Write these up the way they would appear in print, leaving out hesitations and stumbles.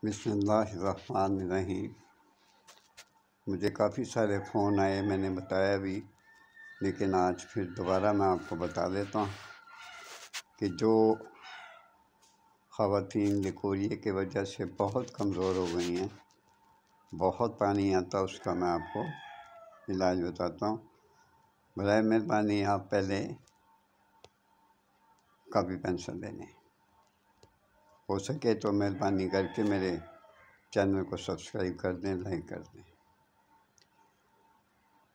بسم اللہ الرحمن الرحیم۔ مجھے کافی سارے فون آئے، میں نے بتایا بھی، لیکن آج پھر دوبارہ میں آپ کو بتا دیتا ہوں کہ جو خواتین لیکوریا کی وجہ سے بہت کمزور ہو گئی ہیں، بہت پانی آتا، اس کا میں آپ کو علاج بتاتا ہوں۔ برائے مہربانی آپ پہلے کاپی پینسل لے لیں، ہو سکے تو مہربانی کر کے میرے چینل کو سبسکرائب کر دیں، لائک کر دیں۔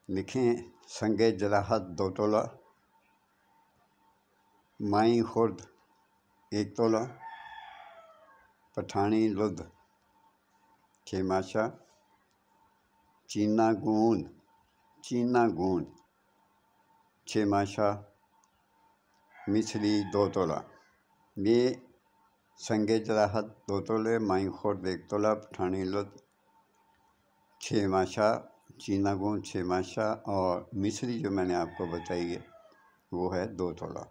لکھیں سنگ جراحت 2 تولہ، مائی خرد 1 تولہ، پٹھانی لدھ 6 ماشا، چینا گون 6 ماشا، مچھلی 2 تولہ۔ یہ سنگ جراحت 2 تولے، مائی خرد 1 تولہ، پٹھانی لدھ 6 ماشا، چینا گون 6 ماشا، اور مصری جو میں نے آپ کو بتائی ہے وہ ہے 2 تولہ۔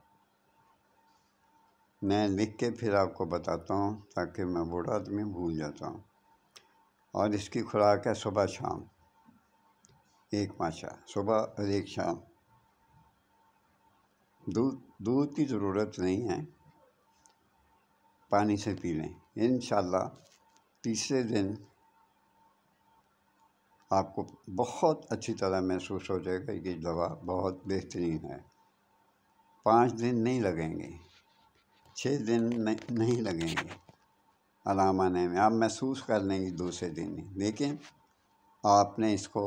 میں لکھ کے پھر آپ کو بتاتا ہوں تاکہ میں بوڑھا آدمی بھول جاتا ہوں۔ اور اس کی خوراک ہے صبح شام 1 ماشا، صبح اور 1 شام۔ دودھ کی ضرورت نہیں ہے، پانی سے پی لیں۔ انشاءاللہ تیسرے دن آپ کو بہت اچھی طرح محسوس ہو جائے گا۔ یہ دوا بہت بہترین ہے۔ 5 دن نہیں لگیں گے، 6 دن نہیں لگیں گے آرام آنے میں، آپ محسوس کر لیں گے دوسرے دن ہی۔ لیکن آپ نے اس کو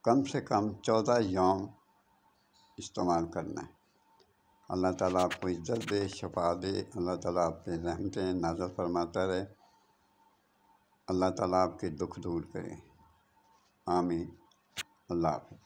کم سے کم 14 یوم استعمال کرنا ہے۔ اللہ تعالیٰ آپ کو عزت دے، شفا دے، اللہ تعالیٰ آپ پہ رحمتیں نازل فرماتا رہے، اللہ تعالیٰ آپ کے دکھ دور کرے، آمین۔ اللہ حافظ۔